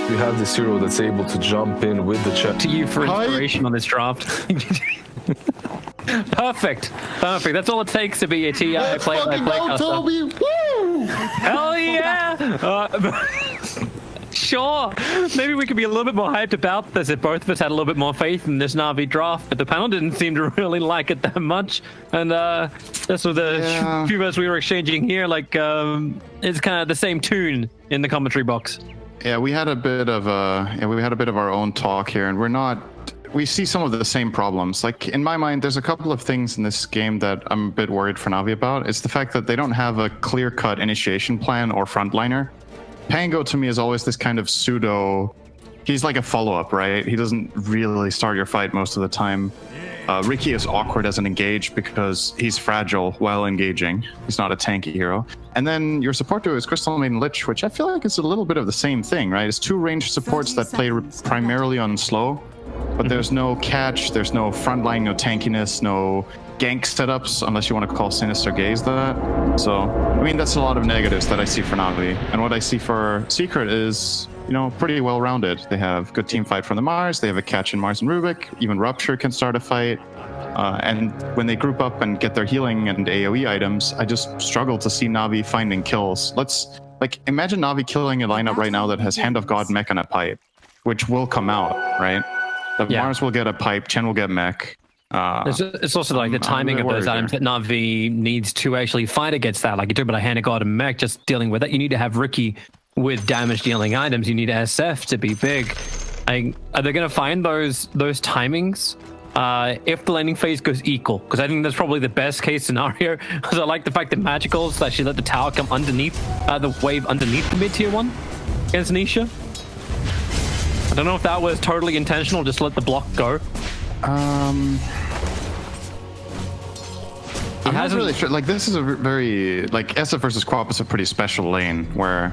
we have this hero that's able to jump in with the chat. To you for inspiration on this draft. Perfect. That's all it takes to be a TI player. Toby! Woo! Hell yeah! Sure. Maybe we could be a little bit more hyped about this if both of us had a little bit more faith in this Na'Vi draft, but the panel didn't seem to really like it that much. And that's what the few words we were exchanging here, like, it's kind of the same tune in the commentary box. Yeah, we had a bit of our own talk here, and we see some of the same problems. Like, in my mind, there's a couple of things in this game that I'm a bit worried for Na'Vi about. It's the fact that they don't have a clear-cut initiation plan or frontliner. Pango, to me, is always this kind of pseudo... He's like a follow-up, right? He doesn't really start your fight most of the time. Ricky is awkward as an engage because he's fragile while engaging. He's not a tanky hero. And then your support duo is Crystal Maiden Lich, which I feel like is a little bit of the same thing, right? It's two ranged supports that play primarily on slow. But there's no catch, there's no frontline, no tankiness, no gank setups, unless you want to call Sinister Gaze that. So, I mean, that's a lot of negatives that I see for Na'Vi. And what I see for Secret is, you know, pretty well-rounded. They have good team fight from the Mars, they have a catch in Mars and Rubik, even Rupture can start a fight. And when they group up and get their healing and AoE items, I just struggle to see Na'Vi finding kills. Imagine Na'Vi killing a lineup right now that has Hand of God, Mech, and a pipe, which will come out, right? Mars will get a pipe, Chen will get mech. It's also like the timing of those items that Na'Vi needs to actually fight against that. Like you talk about a Hand of God and mech, just dealing with that. You need to have Ricky with damage dealing items. You need SF to be big. Are they going to find those timings if the laning phase goes equal? Because I think that's probably the best case scenario. Because I like the fact that Magicals actually let the tower come underneath the wave underneath the mid tier one against Nisha. I don't know if that was totally intentional, just let the block go. I'm not really sure. Like, this is a very, like, SF versus Quap is a pretty special lane where,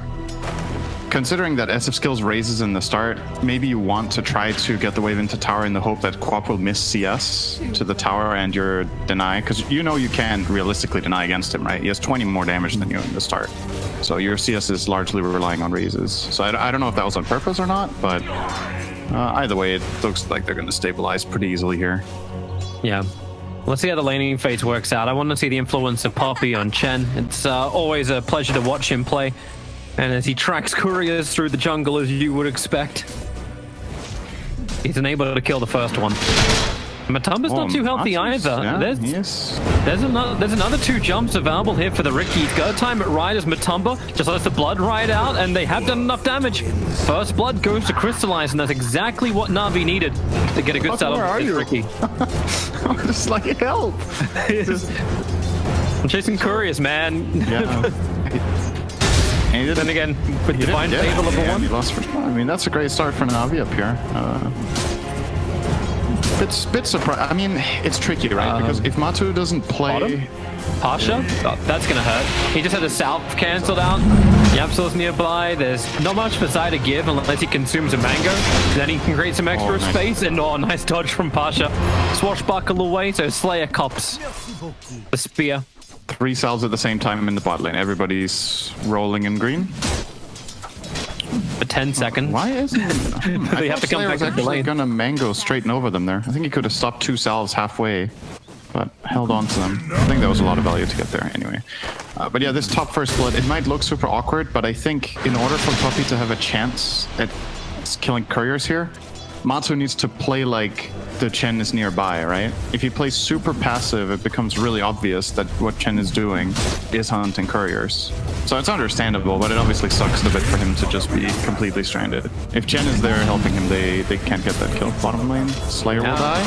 considering that SF skills raises in the start, maybe you want to try to get the wave into tower in the hope that Quap will miss CS to the tower and your deny, because you know you can't realistically deny against him, right? He has 20 more damage than you in the start. So your CS is largely relying on raises. So I don't know if that was on purpose or not, but either way, it looks like they're going to stabilize pretty easily here. Yeah. Let's see how the laning phase works out. I want to see the influence of Poppy on Chen. It's always a pleasure to watch him play. And as he tracks couriers through the jungle, as you would expect, he's unable to kill the first one. Matumba's not too healthy either. Yeah, there's another 2 jumps available here for the Ricky. He's got to time it right as Matumba just lets the blood ride out, and they have done enough damage. First blood goes to Crystallize, and that's exactly what Na'Vi needed to get a good setup with Ricky. I'm just like, help! I'm chasing couriers, man. Yeah. Then again, with Divine Favor level 1. He lost first blood. I mean, that's a great start for Na'Vi up here. Bit surprised. I mean, it's tricky, right? Because if Matu doesn't play... Pasha? Oh, that's gonna hurt. He just had the South cancelled out. Yapsil's nearby. There's not much for Zai to give unless he consumes a mango. Then he can create some extra space. And nice dodge from Pasha. Swashbuckle away, so Slayer cops the spear. 3 salves at the same time in the bot lane. Everybody's rolling in green. For 10 seconds. Why isn't they have to come back to the lane? Gonna mango straight over them there. I think he could have stopped 2 salves halfway, but held on to them. I think that was a lot of value to get there anyway. But yeah, this top first blood, it might look super awkward, but I think in order for Puppy to have a chance at killing couriers here, Matsu needs to play like the Chen is nearby, right? If he plays super passive, it becomes really obvious that what Chen is doing is hunting couriers. So it's understandable, but it obviously sucks a bit for him to just be completely stranded. If Chen is there helping him, they can't get that kill. Bottom lane, Slayer will die.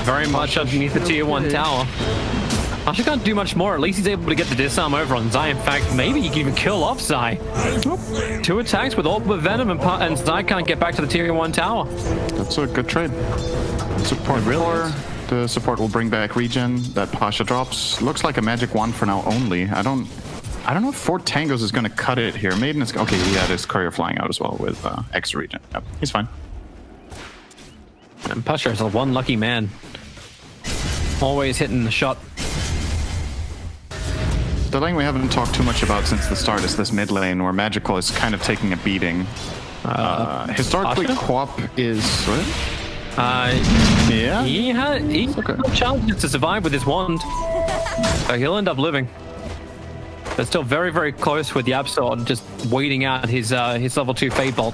Very much underneath the tier 1 tower. Pasha can't do much more. At least he's able to get the disarm over on Zai. In fact, maybe he can even kill off Zai. 2 attacks with Orb of Venom, and Zai can't get back to the tier 1 tower. That's a good trade. Support the support will bring back regen that Pasha drops. Looks like a magic wand for now only. I don't know if 4 Tangos is going to cut it here. Maiden is okay. He had his courier flying out as well with extra regen. Yep, he's fine. And Pasha is a one lucky man. Always hitting the shot. The lane we haven't talked too much about since the start is this mid lane where Magical is kind of taking a beating. Historically, Pushka? Quap is... Yeah? He had Okay. challenges to survive with his wand. So he'll end up living. But still very, very close with the Absol, just waiting out his level 2 Fade Bolt.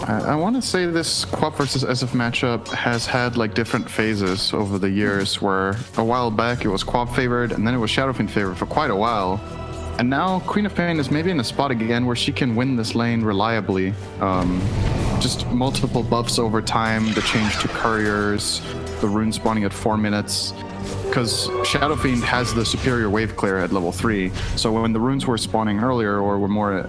I want to say this Quap versus SF matchup has had like different phases over the years, where a while back it was Quap favored, and then it was Shadowfiend favored for quite a while. And now Queen of Pain is maybe in a spot again where she can win this lane reliably. Just multiple buffs over time, the change to couriers, the rune spawning at 4 minutes. Because Shadowfiend has the superior wave clear at level 3, so when the runes were spawning earlier or were more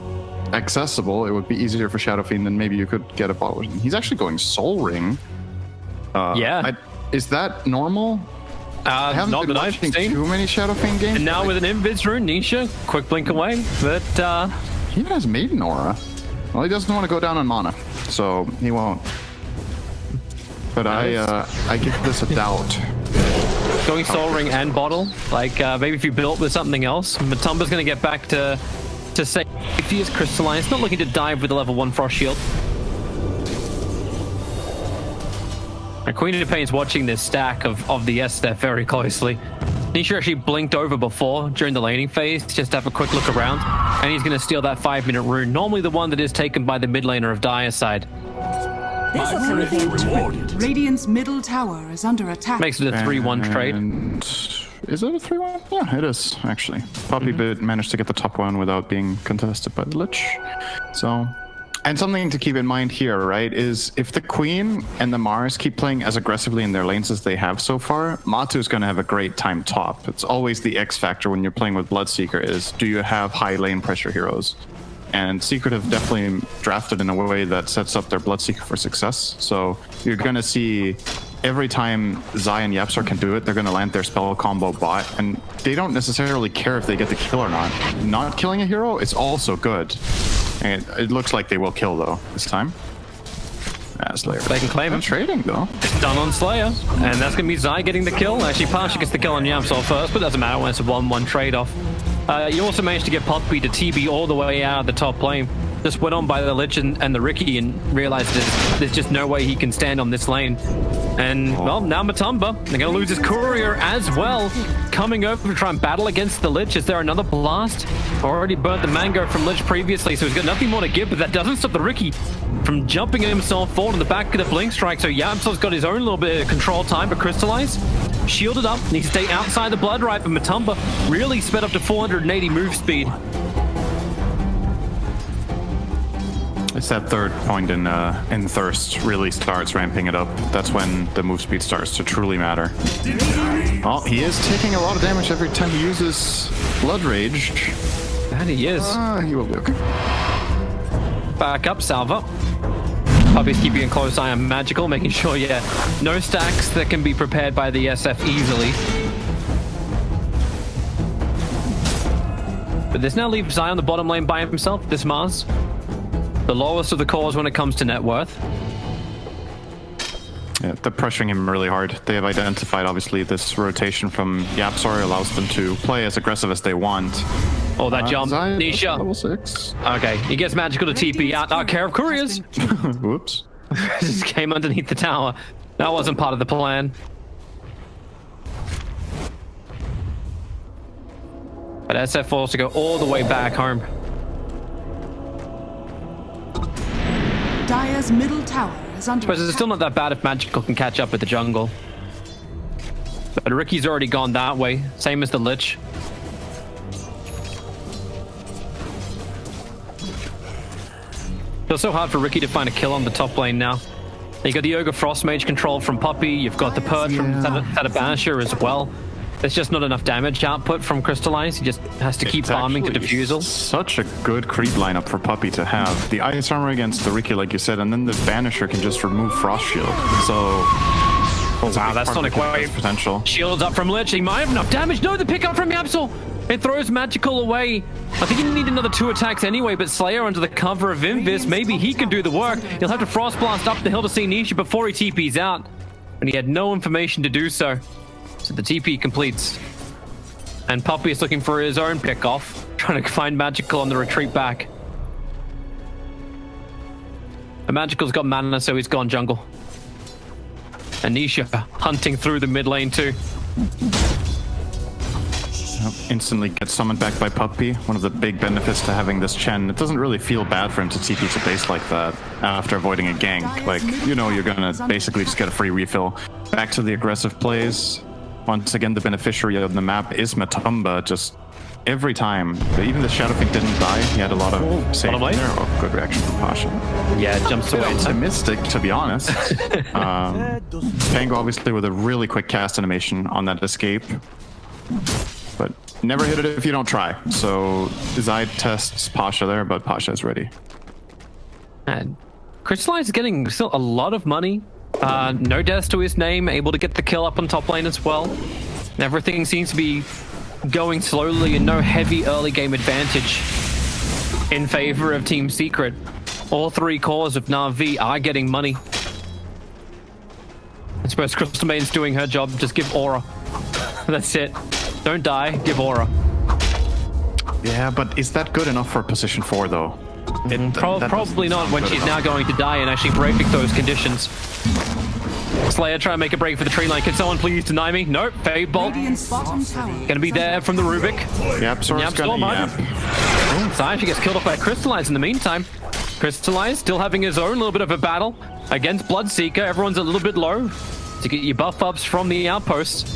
accessible, it would be easier for Shadowfiend, and maybe you could get a bot. He's actually going Soul Ring. Is that normal? I haven't not been that I've watching seen. too many Shadowfiend games. And now with an Invis rune, Nisha, quick blink away. But he even has Maiden Aura. Well, he doesn't want to go down on mana, so he won't. But I give this a doubt. going Soul Ring and Bottle, like maybe if you built with something else, Matumba's going to get back to safety as Crystalline. It's not looking to dive with a level 1 Frost Shield. And Queen of Pain's watching this stack of the SF very closely. Nisha actually blinked over before during the laning phase just to have a quick look around, and he's going to steal that 5-minute rune, normally the one that is taken by the mid laner of Dire's side. Radiant's middle tower is under attack. Makes it a 3-1 trade. And is it a 3-1? Yeah, it is, actually. Poppy managed to get the top one without being contested by the Lich. So, and something to keep in mind here, right, is if the Queen and the Mars keep playing as aggressively in their lanes as they have so far, Matu is going to have a great time top. It's always the X factor when you're playing with Bloodseeker is, do you have high lane pressure heroes? And Secret have definitely drafted in a way that sets up their Bloodseeker for success. So you're going to see every time Zai and Yapsar can do it, they're going to land their spell combo bot, and they don't necessarily care if they get the kill or not. Not killing a hero is also good. And it looks like they will kill, though, this time. Slayer. They can claim him. Trading, though. It's done on Slayer, and that's going to be Zai getting the kill. Actually, Pasha gets the kill on Yamsol first, but doesn't matter when it's a 1-1 trade-off. You also managed to get Poppy to TB all the way out of the top lane. Just went on by the Lich and the Riki and realized there's just no way he can stand on this lane. And, well, now Matumba, they're going to lose his courier as well. Coming over to try and battle against the Lich. Is there another blast? Already burnt the Mango from Lich previously, so he's got nothing more to give, but that doesn't stop the Riki from jumping himself forward on the back of the Blink Strike. So Yamsol's got his own little bit of control time, but Crystallize, shielded up, needs to stay outside the Blood Ripe, and Matumba really sped up to 480 move speed. It's that third point in Thirst really starts ramping it up. That's when the move speed starts to truly matter. Oh, he is taking a lot of damage every time he uses Blood Rage. And he is. He will be okay. Back up, Salva. Puppy's keeping a close eye on Magical, making sure, no stacks that can be prepared by the SF easily. But this now leaves Zai on the bottom lane by himself, this Mars. The lowest of the cores when it comes to net worth. Yeah, they're pressuring him really hard. They have identified, obviously, this rotation from Yapsar allows them to play as aggressive as they want. Oh, that jump. Zai, Nisha. level 6. Okay, he gets Magical to TP out. Our care of couriers. Whoops. Just came underneath the tower. That wasn't part of the plan. But SF forced to go all the way back home. Dire's middle tower is under But it's still not that bad if Magical can catch up with the jungle. But Ricky's already gone that way, same as the Lich. Feels so hard for Ricky to find a kill on the top lane now. You got the Ogre Frost Mage control from Poppy, you've got the Purge from Banisher as well. There's just not enough damage output from Crystallize. He just has to keep farming to Diffusal. Such a good creep lineup for Puppy to have. The Ice Armor against the Riki, like you said, and then the Banisher can just remove Frost Shield. So... wow, that's Sonic Wave. Potential. Shields up from Lich. He might have enough damage. No, the pickup from Yapsal. It throws Magical away. I think you need another 2 attacks anyway, but Slayer under the cover of Invis, maybe he can do the work. He'll have to Frost Blast up the hill to see Nisha before he TPs out. And he had no information to do so. So the TP completes. And Puppy is looking for his own pick-off, trying to find Magical on the retreat back. The Magical's got mana, so he's gone jungle. Anisha hunting through the mid lane too. Instantly gets summoned back by Puppy. One of the big benefits to having this Chen. It doesn't really feel bad for him to TP to base like that after avoiding a gank. Like, you know, you're gonna basically just get a free refill. Back to the aggressive plays. Once again, the beneficiary of the map is Matumba. Just every time. Even the Shadowfink didn't die. He had a lot of save there. Oh, good reaction from Pasha. Yeah, jumps away. Optimistic, to be honest. Pango obviously with a really quick cast animation on that escape. But never hit it if you don't try. So Zai tests Pasha there, but Pasha is ready. And Crystallize is getting still a lot of money. No deaths to his name, able to get the kill up on top lane as well. Everything seems to be going slowly and no heavy early game advantage in favor of Team Secret. All three cores of NAVI are getting money. I suppose Crystal Maiden's doing her job, just give aura. That's it. Don't die, give aura. Yeah, but is that good enough for position 4 though? Probably not when she's now going to die and actually break those conditions. Slayer try and make a break for the tree line. Can someone please deny me? Nope. Fade Bolt. Gonna be there from the Rubik. Yep, Sora's gonna yep. Zai actually gets killed off by Crystallize in the meantime. Crystallize still having his own little bit of a battle against Bloodseeker. Everyone's a little bit low to get your buff ups from the outpost.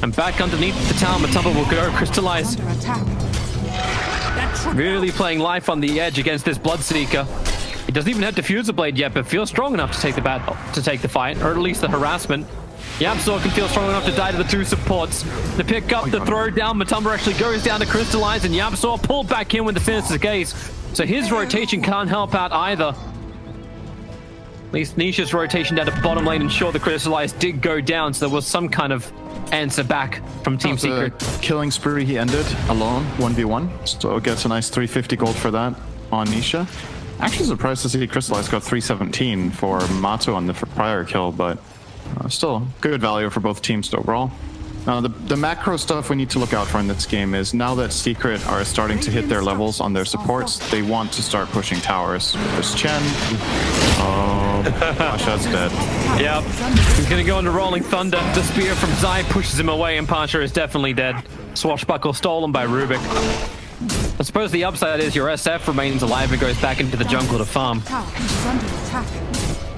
And back underneath the tower, Matumba will go. Crystallize really playing life on the edge against this Bloodseeker. He doesn't even have Diffuser Blade yet, but feels strong enough to take the battle, to take the fight, or at least the harassment. YapzOr can feel strong enough to die to the two supports. The pick up, the throw down, Matumba actually goes down to Crystallize, and YapzOr pulled back in with the Sinister Gaze. So his rotation can't help out either. At least Nisha's rotation down to bottom lane ensured the Crystallize did go down, so there was some kind of answer back from Team Secret. Killing spree he ended alone, 1v1. So gets a nice 350 gold for that on Nisha. Actually surprised to see Crystallize got 317 for Mato on the prior kill, but still good value for both teams overall. Now the macro stuff we need to look out for in this game is now that Secret are starting to hit their levels on their supports, they want to start pushing towers. There's Chen. Oh, Pasha's dead. Yep. He's gonna go into Rolling Thunder. The spear from Zai pushes him away, and Pasha is definitely dead. Swashbuckle stolen by Rubik. I suppose the upside is your SF remains alive and goes back into the jungle to farm.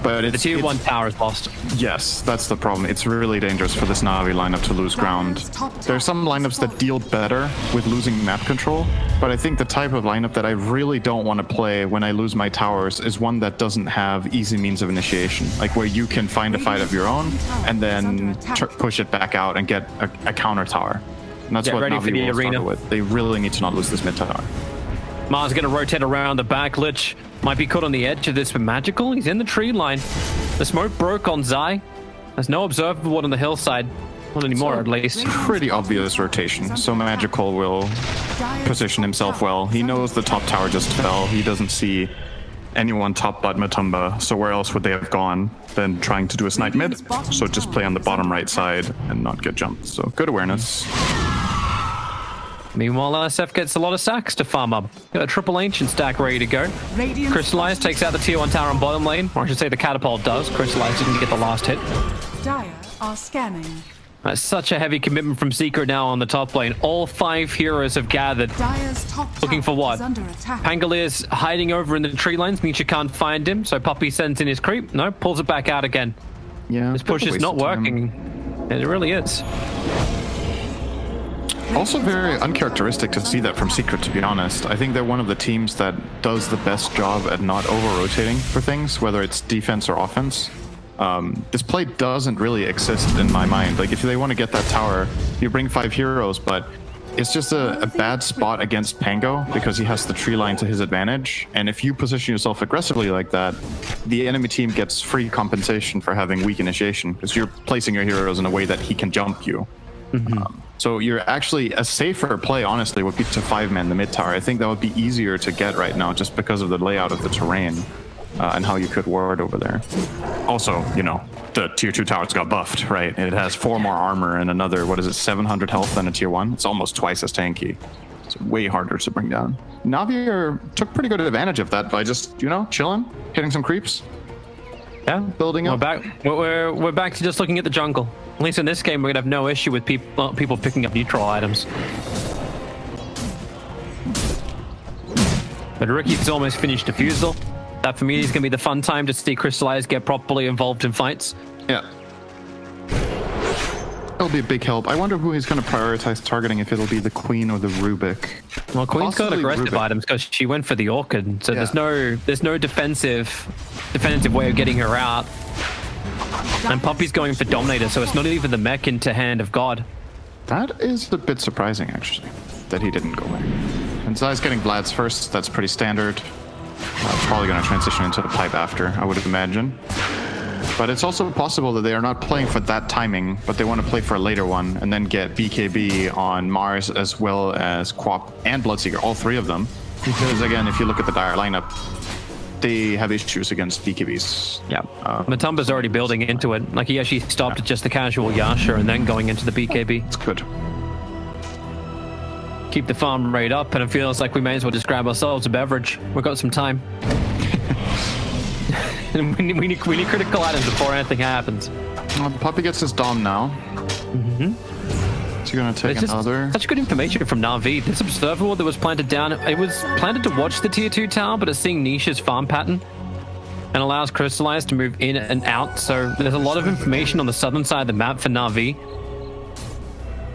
But the tier 1 tower is lost. Yes, that's the problem. It's really dangerous for this Navi lineup to lose ground. There are some lineups that deal better with losing map control, but I think the type of lineup that I really don't want to play when I lose my towers is one that doesn't have easy means of initiation, like where you can find a fight of your own and then push it back out and get a counter tower. And that's what Navi will struggle with. They really need to not lose this mid tower. Mars going to rotate around the back. Lich might be caught on the edge of this for Magical. He's in the tree line. The smoke broke on Zai. There's no observable one on the hillside. Not anymore, at least. Pretty obvious rotation. So Magical will position himself well. He knows the top tower just fell. He doesn't see anyone top but Matumba. So where else would they have gone than trying to do a snipe mid? So just play on the bottom right side and not get jumped. So good awareness. Meanwhile, SF gets a lot of sacks to farm up. Got a triple ancient stack ready to go. Crystallize takes out the tier 1 tower on bottom lane, or I should say the catapult does. Crystallize didn't get the last hit. Dire are scanning. That's such a heavy commitment from Secret now on the top lane. All 5 heroes have gathered. Looking for what? Pangalier's hiding over in the tree lines. Nisha can't find him, so Puppy sends in his creep. No, pulls it back out again. Yeah, this push is not working. And it really is. Also very uncharacteristic to see that from Secret, to be honest. I think they're one of the teams that does the best job at not over-rotating for things, whether it's defense or offense. This play doesn't really exist in my mind. Like, if they want to get that tower, you bring 5 heroes, but it's just a bad spot against Pango because he has the tree line to his advantage. And if you position yourself aggressively like that, the enemy team gets free compensation for having weak initiation because you're placing your heroes in a way that he can jump you. So you're actually a safer play, honestly, would be to 5-man the mid tower. I think that would be easier to get right now just because of the layout of the terrain and how you could ward over there. Also, you know, the tier 2 towers got buffed, right? It has 4 more armor and another, what is it, 700 health than a tier 1. It's almost twice as tanky. It's way harder to bring down. NAVI took pretty good advantage of that by just, you know, chilling, hitting some creeps. Yeah, Building we're up. back. We're back to just looking at the jungle. At least in this game, we're gonna have no issue with people picking up neutral items. But Ricky's almost finished defusal. That for me is gonna be the fun time to see Crystallize get properly involved in fights. Yeah. It'll be a big help. I wonder who he's going to prioritize targeting, if it'll be the Queen or the Rubik. Well, Queen's got Possibly aggressive Rubik. items because she went for the Orchid, so Yeah. there's no defensive way of getting her out. And Poppy's going for Dominator, so it's not even the mech into Hand of God. That is a bit surprising, actually, that he didn't go there. And Zai's getting Vlad's first. That's pretty standard. Probably going to transition into the pipe after, I would imagine. But it's also possible that they are not playing for that timing, but they want to play for a later one and then get BKB on Mars as well as Quap and Bloodseeker, all three of them. Because again, if you look at the Dire lineup, they have issues against BKBs. Yeah, Matumba's already building into it. Like he actually stopped at just the casual Yasha and then going into the BKB. It's good. Keep the farm rate up, and it feels like we may as well just grab ourselves a beverage. We've got some time. And we need critical items before anything happens. Puppy gets his Dom now. Is he going to take It's just another? such good information from Navi. This observer ward that was planted down, it was planted to watch the tier 2 tower, but it's seeing Nisha's farm pattern and allows Crystallize to move in and out. So there's a lot of information on the southern side of the map for Navi,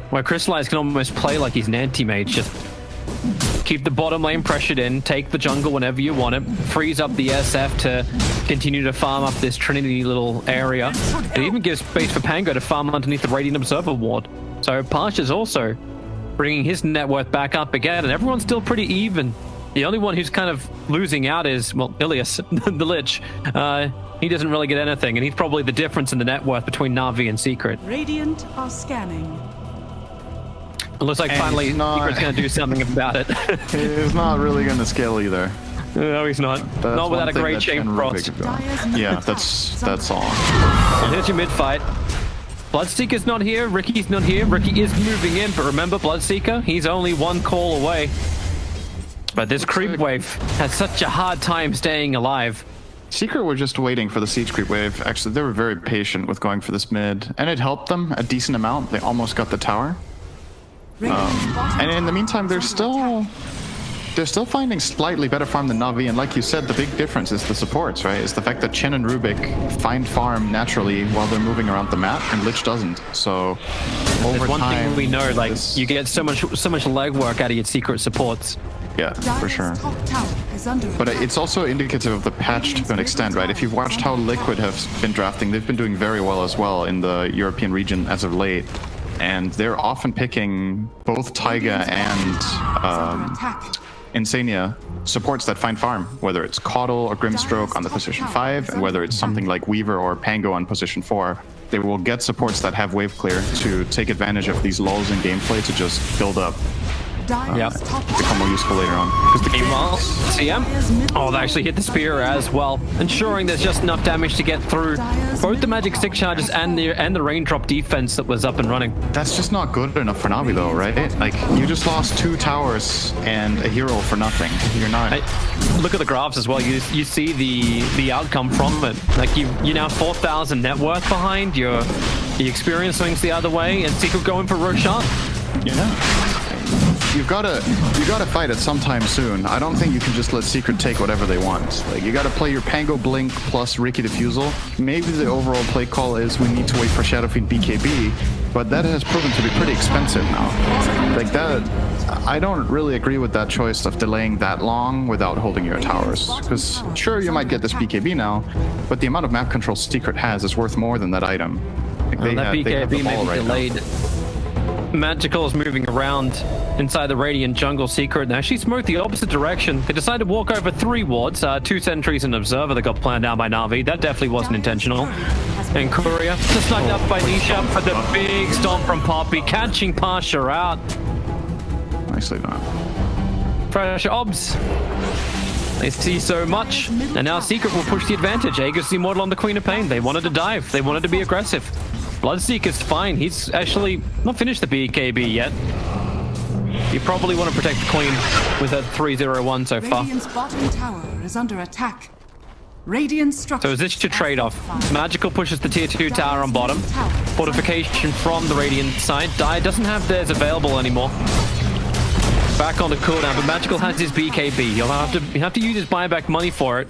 where Crystallize can almost play like he's an anti-mage. Just keep the bottom lane pressured in, take the jungle whenever you want it, freeze up the SF to continue to farm up this Trinity little area. It even gives space for Pango to farm underneath the Radiant Observer ward. So Pasha's also bringing his net worth back up again, and everyone's still pretty even. The only one who's kind of losing out is, well, Ilias, the Lich. He doesn't really get anything, and he's probably the difference in the net worth between Navi and Secret. Radiant are scanning. It looks like And finally he's not- Secret's going to do something about it. He's not really going to scale either. No, he's not. That's Not without one a thing great that chain Ken frost. Rubik got. Dire's middle Yeah, tower that's is under all. And here's your mid fight. Bloodseeker's not here. Ricky's not here. Ricky is moving in, but remember, Bloodseeker, he's only one call away. But this creep wave has such a hard time staying alive. Secret were just waiting for the siege creep wave. Actually, they were very patient with going for this mid, and it helped them a decent amount. They almost got the tower. And in the meantime, they're still finding slightly better farm than Navi. And like you said, the big difference is the supports, right? Is the fact that Chen and Rubik find farm naturally while they're moving around the map, and Lich doesn't. So over There's one time, thing we know, like, this- you get so much legwork out of your Secret supports. yeah, for sure. Top tower is under But attack. it's also indicative of the patch to an extent, right? If you've watched how Liquid have been drafting, they've been doing very well as well in the European region as of late. And they're often picking both Taiga and Attack. Insania supports that find farm, whether it's Caudle or Grimstroke on the position 5, and whether it's something like Weaver or Pango on position 4. They will get supports that have wave clear to take advantage of these lulls in gameplay to just build up, Dire's Yeah. top become more useful later on. Meanwhile, CM, oh, they actually hit the spear as well, ensuring there's just enough damage to get through both the magic stick charges and the raindrop defense that was up and running. That's just not good enough for Navi though, right? Like, you just lost 2 towers and a hero for nothing. You're not... Look at the graphs as well. You see the outcome from it. Like you now 4,000 net worth behind. The experience swings the other way, and Secret going for Roshan. Yeah. You gotta fight it sometime soon. I don't think you can just let Secret take whatever they want. Like, you gotta play your Pango Blink plus Ricky Defusal. Maybe the overall play call is we need to wait for Shadowfiend BKB, but that has proven to be pretty expensive now. Like that, I don't really agree with that choice of delaying that long without holding your towers. Because sure, you might get this BKB now, but the amount of map control Secret has is worth more than that item. Like, That they have BKB the may ball be right now. delayed. Magical's moving around inside the Radiant jungle. Secret now she smoked the opposite direction. They decided to walk over 3 wards, 2 sentries and observer that got planned down by Navi. That definitely wasn't intentional. And Courier just snugged up by Nisha for the big stomp from Poppy, catching Pasha out. Nicely done. Pressure obs. They see so much, and now Secret will push the advantage. Aegis the Immortal on the Queen of Pain. They wanted to dive. They wanted to be aggressive. Bloodseeker's fine. He's actually not finished the BKB yet. You probably want to protect the Queen with a 301 so far. Radiant's bottom tower is under attack. Radiant structure. So is this your trade-off? Magical pushes the tier 2 tower on bottom. Fortification from the Radiant side. Dai doesn't have theirs available anymore. Back on the cooldown, but Magical has his BKB. He'll have to use his buyback money for it.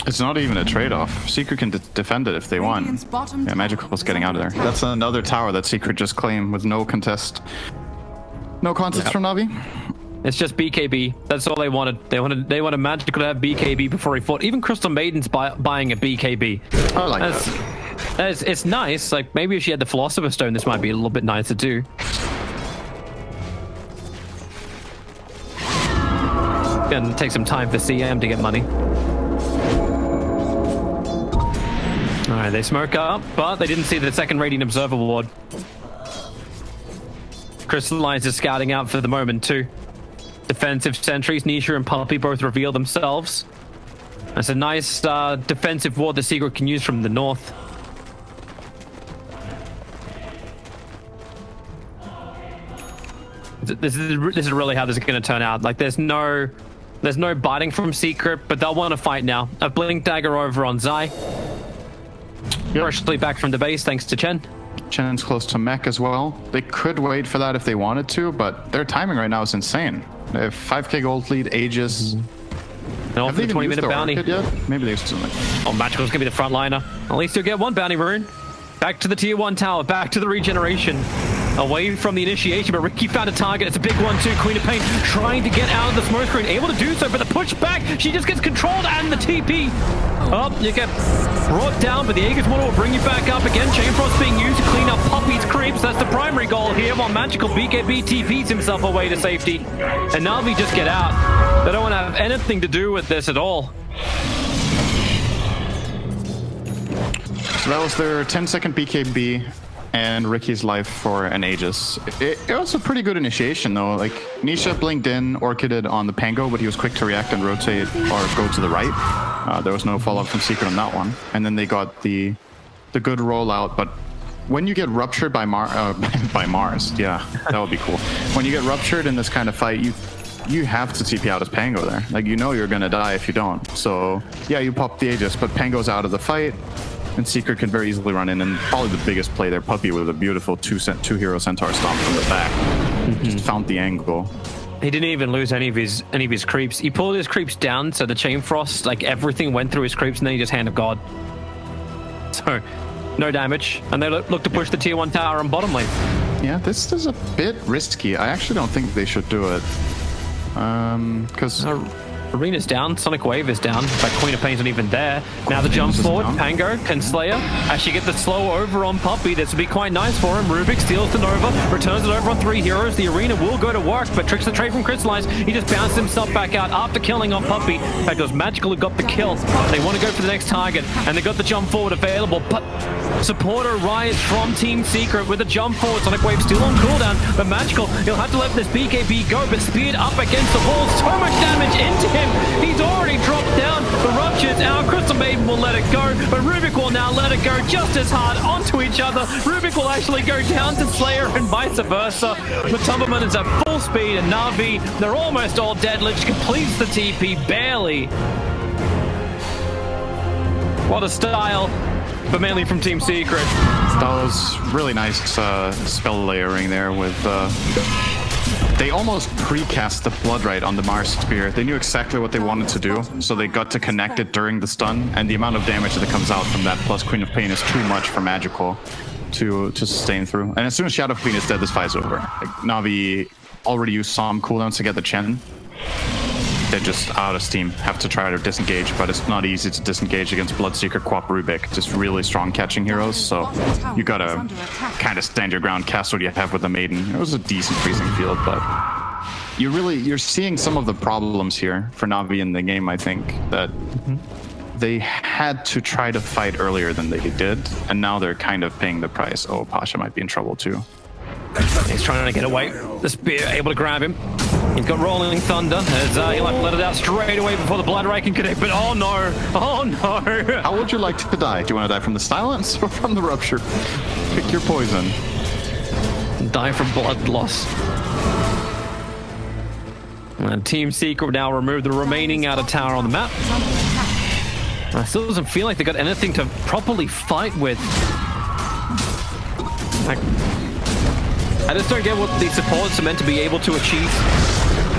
It's not even a trade-off. Secret can defend it if they want. Yeah, Magical's getting out of there. That's another tower that Secret just claimed with no contest. No contest from Navi. It's just BKB. That's all they wanted. They wanted Magical to have BKB before he fought. Even Crystal Maiden's buying a BKB. I like that. It's nice. Like, maybe if she had the Philosopher's Stone, this might be a little bit nicer too. Gonna take some time for CM to get money. Alright, they smoke up, but they didn't see the second Radiant Observer ward. Crystallize is scouting out for the moment too. Defensive sentries, Nisha and Puppy both reveal themselves. That's a nice defensive ward the Secret can use from the north. This is really how this is going to turn out. Like, there's no biting from Secret, but they'll want to fight now. A Blink Dagger over on Zai. Freshly back from the base, thanks to Chen. Chen's close to mech as well. They could wait for that if they wanted to, but their timing right now is insane. They have 5k gold lead, Aegis. And off the 20-minute bounty. Yet? Maybe they've still like... Oh, Magical's gonna be the front liner. At least you'll get one bounty rune. Back to the tier 1 tower, back to the regeneration. Away from the initiation, but Ricky found a target. It's a big one too. Queen of Pain trying to get out of the smoke screen, able to do so, but the push back, she just gets controlled, and the TP. Oh, you get brought down, but the Aegis Water will bring you back up again. Chainfrost being used to clean up Puppy's creeps. That's the primary goal here, while Magical BKB TPs himself away to safety. And Navi just get out. They don't want to have anything to do with this at all. So that was their 10-second BKB and Ricky's life for an Aegis. It was a pretty good initiation though. Like, Nisha blinked in, Orchided on the Pango, but he was quick to react and rotate or go to the right. There was no follow-up from Secret on that one. And then they got the good rollout, but when you get ruptured by Mars, yeah, that would be cool. When you get ruptured in this kind of fight, you have to TP out as Pango there. Like, you know you're gonna die if you don't. So yeah, you pop the Aegis, but Pango's out of the fight. And Secret can very easily run in, and probably the biggest play there, Puppy with a beautiful two hero centaur stomp from the back. Just found the angle. He didn't even lose any of his creeps. He pulled his creeps down, so the Chain Frost, like, everything went through his creeps, and then he just Hand of God. So, no damage, and they look to push the tier 1 tower on bottom lane. Yeah, this is a bit risky. I actually don't think they should do it. Because... Arena's down, Sonic Wave is down, but Queen of Pain's not even there. Now the jump forward, Pango can slay her. Actually get the slow over on Puppy. This would be quite nice for him. Rubik steals the Nova, returns it over on 3 heroes. The Arena will go to work, but tricks the trade from Crystallize. He just bounced himself back out after killing on Puppy. In fact, it was Magical who got the kill. They want to go for the next target, and they got the jump forward available, but supporter Riot from Team Secret with a jump forward. Sonic Wave still on cooldown, but Magical, he'll have to let this BKB go, but speared up against the wall. So much damage into him. He's already dropped down. The rupture's out. Crystal Maiden will let it go, but Rubik will now let it go just as hard onto each other. Rubik will actually go down to Slayer and vice versa. Matumberman is at full speed, and Navi, they're almost all dead. Lich completes the TP barely. What a style, but mainly from Team Secret. That was really nice spell layering there with... They almost precast the Bloodright on the Mars Spear. They knew exactly what they wanted to do, so they got to connect it during the stun, and the amount of damage that comes out from that plus Queen of Pain is too much for Magical to sustain through. And as soon as Shadow Queen is dead, this fight's over. Like, Navi already used some cooldowns to get the Chen. They're just out of steam, have to try to disengage, but it's not easy to disengage against Bloodseeker, Quap, Rubik, just really strong catching heroes, so you gotta kind of stand your ground, cast what you have with the Maiden. It was a decent freezing field, but you're seeing some of the problems here for Navi in the game, I think, that they had to try to fight earlier than they did, and now they're kind of paying the price. Oh, Pasha might be in trouble too. He's trying to get away. The spear able to grab him. He's got Rolling Thunder as he'll have to let it out straight away before the Bloodright can connect. But oh no! Oh no! How would you like to die? Do you want to die from the silence or from the rupture? Pick your poison. Die from blood loss. And Team Secret now remove the remaining outer tower on the map. Is under attack. It still doesn't feel like they got anything to properly fight with. Like, I just don't get what these supports are meant to be able to achieve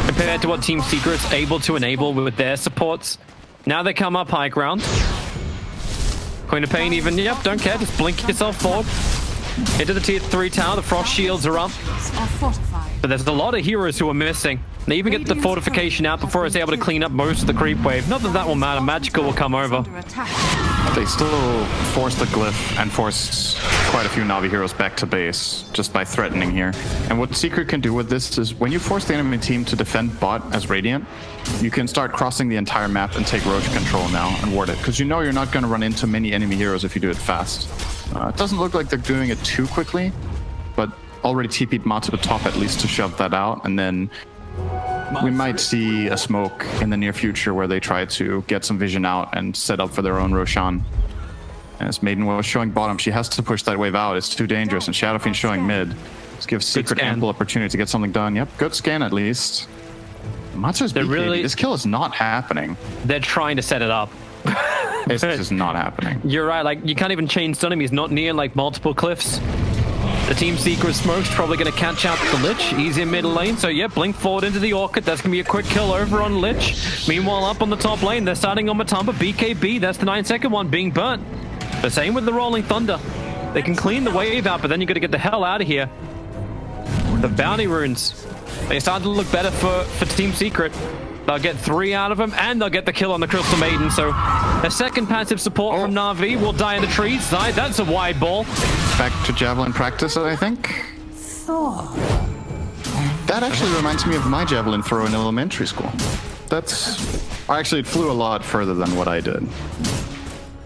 compared to what Team Secret's able to enable with their supports. Now they come up high ground. Queen of Pain even, yep, don't care, just blink yourself forward. Into the tier 3 tower, the frost shields are up. Are fortified. But there's a lot of heroes who are missing. They even get the fortification out before it's able to clean up most of the creep wave. Not that that will matter, Magical will come over. Under attack. They still force the glyph and force quite a few Navi heroes back to base just by threatening here. And what Secret can do with this is when you force the enemy team to defend bot as Radiant, you can start crossing the entire map and take Roach control now and ward it. Because you know you're not going to run into many enemy heroes if you do it fast. It doesn't look like they're doing it too quickly, but already TP'd Ma to the top at least to shove that out. And then we might see a smoke in the near future where they try to get some vision out and set up for their own Roshan. As Maiden was showing bottom, she has to push that wave out. It's too dangerous. And Shadowfiend's showing mid. This gives Secret ample opportunity to get something done. Yep, good scan at least. Matsu's BKB. Really, this kill is not happening. They're trying to set it up. It's just not happening. You're right, like, you can't even chain stun him. He's not near, like, multiple cliffs. The Team Secret Smoke's probably going to catch out the Lich. Easy in mid lane. So, yeah, blink forward into the Orchid. That's going to be a quick kill over on Lich. Meanwhile, up on the top lane, they're starting on Matumba. BKB, that's the 9-second one being burnt. The same with the Rolling Thunder. They can clean the wave out, but then you got to get the hell out of here. The bounty runes. They start to look better for Team Secret. They'll get 3 out of them, and they'll get the kill on the Crystal Maiden. So, a second passive support from Na'Vi will die in the trees. That's a wide ball. Back to Javelin practice, I think. That actually reminds me of my Javelin throw in elementary school. Actually, it flew a lot further than what I did.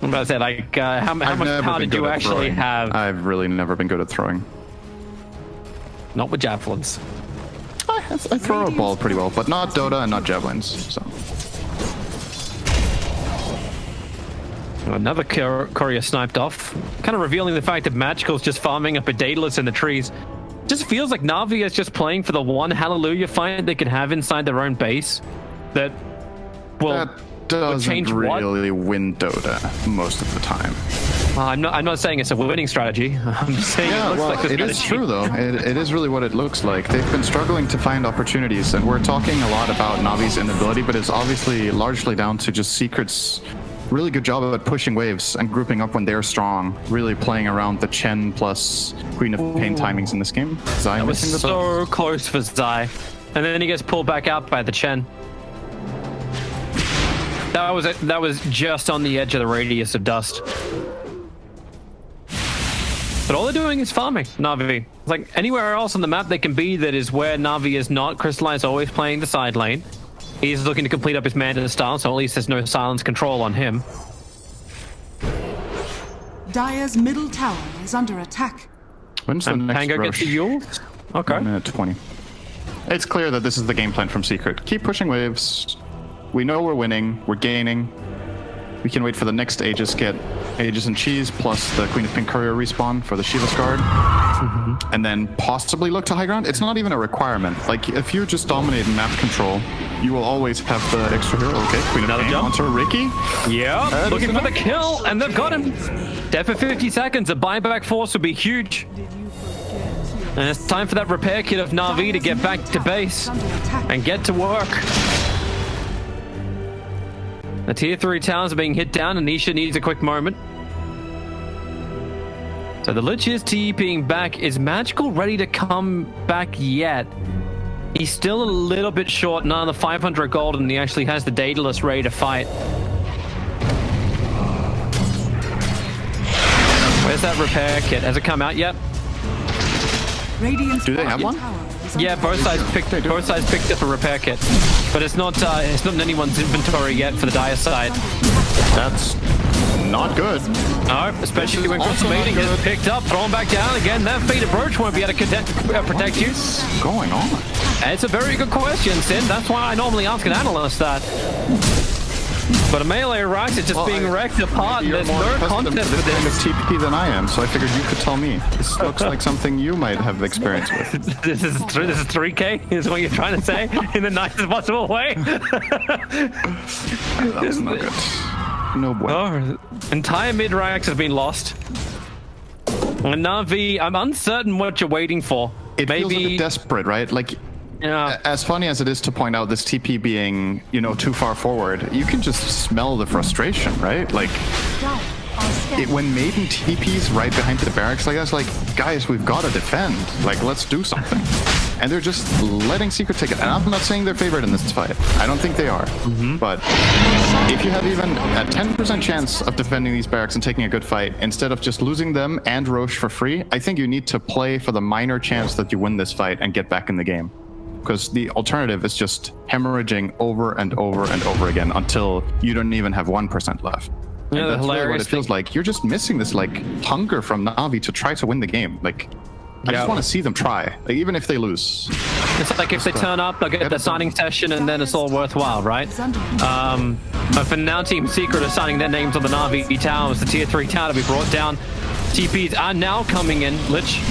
I'm about to say, like, how much power did you actually have? I've really never been good at throwing. Not with javelins. I throw a ball pretty well, but not Dota and not javelins. So another courier sniped off, kind of revealing the fact that Magical's just farming up a Daedalus in the trees. Just feels like Na'Vi is just playing for the one Hallelujah fight they could have inside their own base. That will doesn't really win Dota most of the time. I'm not saying it's a winning strategy. I'm just saying it looks like a strategy. It is true though. It is really what it looks like. They've been struggling to find opportunities, and we're talking a lot about Navi's inability, but it's obviously largely down to just Secret's really good job at pushing waves and grouping up when they're strong, really playing around the Chen plus Queen of Pain timings in this game. Zai that was so close for Zai, and then he gets pulled back out by the Chen. That was just on the edge of the radius of dust. But all they're doing is farming, Na'Vi. It's like anywhere else on the map they can be that is where Na'Vi is not. Crystalline's always playing the side lane. He's looking to complete up his Mandarin style, so at least there's no silence control on him. Dire's middle tower is under attack. When's the next Pango gets the Yule? Okay. 1 minute 20. It's clear that this is the game plan from Secret. Keep pushing waves. We know we're winning. We're gaining. We can wait for the next Aegis, get Aegis and Cheese plus the Queen of Pink Courier respawn for the Shiva's Guard. And then possibly look to high ground. It's not even a requirement. Like, if you just dominate map control, you will always have the extra hero. Okay, Queen of Pain onto Ricky. Yeah, looking for the kill, and they've got him. Dead for 50 seconds. A buyback force would be huge. And it's time for that repair kit of Na'Vi to get back to base and get to work. The tier 3 towers are being hit down, and Nisha needs a quick moment. So the Lich is TPing back. Is Magical ready to come back yet? He's still a little bit short, another 500 gold, and he actually has the Daedalus ready to fight. Where's that repair kit? Has it come out yet? Radiant's Do they have one? Yeah, both sides picked up a repair kit, but it's not in anyone's inventory yet for the Dire side. That's not good. No, especially when Crystal Maiden gets picked up, thrown back down again. That Fated Roach won't be able to protect you. What's going on? It's a very good question, Sin. That's why I normally ask an analyst that. But a melee Rax is just being wrecked apart. You're There's more no accustomed content to for this kind of this. TP than I am, so I figured you could tell me. This looks like something you might have experience with. This is 3K, is what you're trying to say, in the nicest possible way. That was not good. No boy. Oh, entire mid-Rax has been lost. And Navi, I'm uncertain what you're waiting for. It feels a Maybe bit desperate, right? Like, yeah. as funny as it is to point out this TP being, you know, too far forward, you can just smell the frustration, right? Like, when Maiden TPs right behind the barracks like that, it's like, guys, we've got to defend. Like, let's do something. And they're just letting Secret take it. And I'm not saying they're favored in this fight. I don't think they are. But if you have even a 10% chance of defending these barracks and taking a good fight, instead of just losing them and Roche for free, I think you need to play for the minor chance that you win this fight and get back in the game. Because the alternative is just hemorrhaging over and over and over again until you don't even have 1% left. Yeah, And the that's really what hilarious it feels like. You're just missing this like hunger from Navi to try to win the game. Like, I just want to see them try, like, even if they lose. It's like if they turn up, they'll get the signing session, and then it's all worthwhile, right? But for now, Team Secret are signing their names on the Navi towers, the tier 3 tower to be brought down. TPs are now coming in. Lich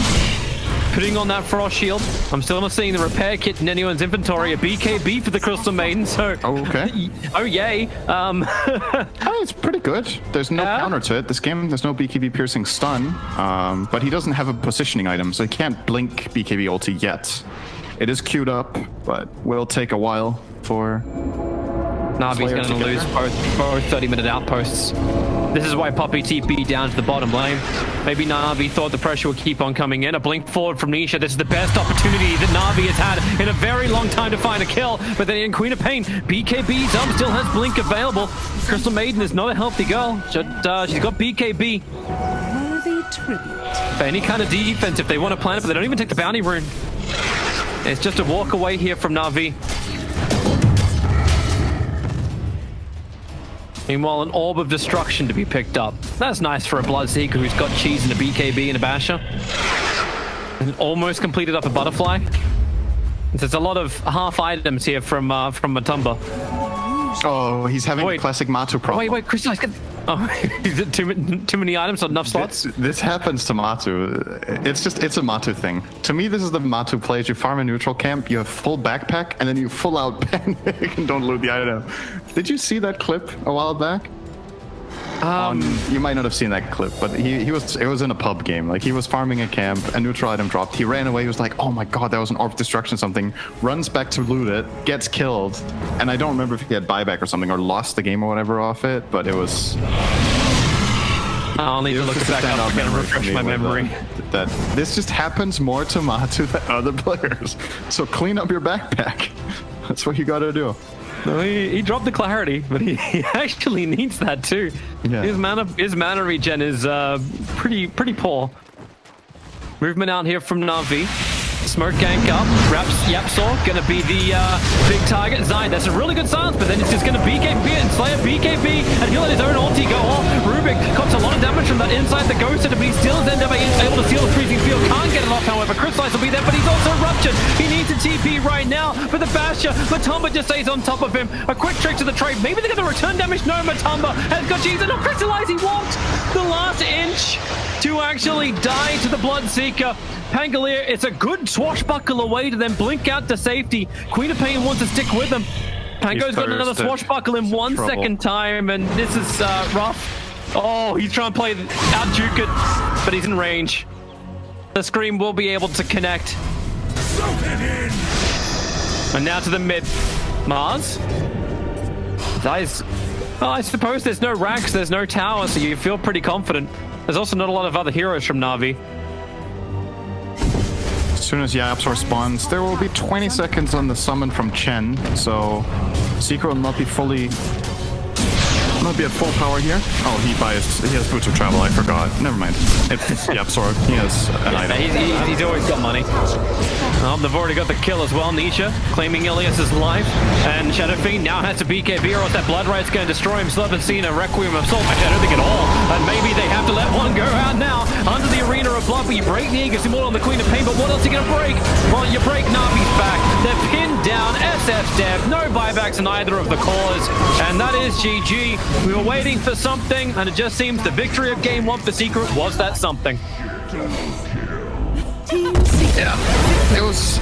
putting on that frost shield. I'm still not seeing the repair kit in anyone's inventory. A BKB for the Crystal Maiden. So, okay. Oh yay! It's pretty good. There's no counter to it. This game, there's no BKB piercing stun. But he doesn't have a positioning item, so he can't blink BKB ulti yet. It is queued up, but will take a while for Navi's going to lose both 30-minute outposts. This is why Poppy TP down to the bottom lane. Maybe Navi thought the pressure would keep on coming in. A blink forward from Nisha. This is the best opportunity that Navi has had in a very long time to find a kill. But then in Queen of Pain, BKB's up, still has blink available. Crystal Maiden is not a healthy girl. She's got BKB. Worthy tribute. For any kind of defense, if they want to plan it, but they don't even take the bounty rune. It's just a walk away here from Navi. Meanwhile, an orb of destruction to be picked up. That's nice for a Bloodseeker who's got cheese and a BKB and a basher. And almost completed up a butterfly. There's a lot of half items here from Matumba. Oh, he's having a classic Matu problem. Wait, Crystal, oh, is it too many items, not enough slots? This happens to Matu. It's a Matu thing. To me, this is the Matu play. You farm a neutral camp, you have full backpack, and then you full out panic and don't loot the item. Did you see that clip a while back? You might not have seen that clip, but it was in a pub game. Like, he was farming a camp, a neutral item dropped, he ran away, he was like, oh my god, that was an orb destruction something, runs back to loot it, gets killed, and I don't remember if he had buyback or something, or lost the game or whatever off it, but it was... I'll need to look it back up again and refresh my memory. That this just happens more to Matu than other players. So clean up your backpack. That's what you gotta do. No, he dropped the clarity, but he actually needs that too. Yeah. His mana regen is pretty poor. Movement out here from Navi. Smoke gank up. Yapsaw gonna be the big target. Zine, that's a really good silence, but then it's just gonna BKB and Slayer BKB, and he'll let his own ulti go off. Rubik cops a lot of damage from that inside the ghost, but he still is able to steal the freezing field. Can't get it off, however. Crystallize will be there, but he's also ruptured. He needs a TP right now, but the Basher, Matumba just stays on top of him. A quick trick to the trade. Maybe they're gonna return damage. No, Matumba has got cheese, and no, Crystallize, he walked the last inch to actually die to the Bloodseeker. Pangolier, it's a good swashbuckle away to then blink out to safety. Queen of Pain wants to stick with him. Pango's got another swashbuckle in 1 second time, and this is rough. Oh, he's trying to play out juke it, but he's in range. The Scream will be able to connect. And now to the mid. Mars? Guys, well, I suppose there's no racks, there's no tower, so you feel pretty confident. There's also not a lot of other heroes from Navi. As soon as Yapsaw spawns, there will be 20 seconds on the summon from Chen, so Secret will not be fully Might be at full power here. Oh, he has boots of travel. I forgot. Never mind. Yep, Sorg. He has an item. He's always got money. They've already got the kill as well. Nisha claiming Ilias's life, and Shadow Fiend now has to BKB, or else that Blood Right's going to destroy him. Still haven't seen a Requiem of Soul. Actually, I don't think at all. And maybe they have to let one go out now under the Arena of Blood. But you break the Aegis Immortal on the Queen of Pain. But what else are you going to break? Well, you break Navi's back. They're pinned down. SF dead. No buybacks in either of the cores, and that is GG. We were waiting for something, and it just seems the victory of Game 1 for Secret was that something. Yeah,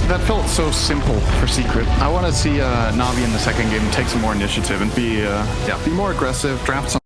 that felt so simple for Secret. I want to see Navi in the second game take some more initiative and be more aggressive, draft some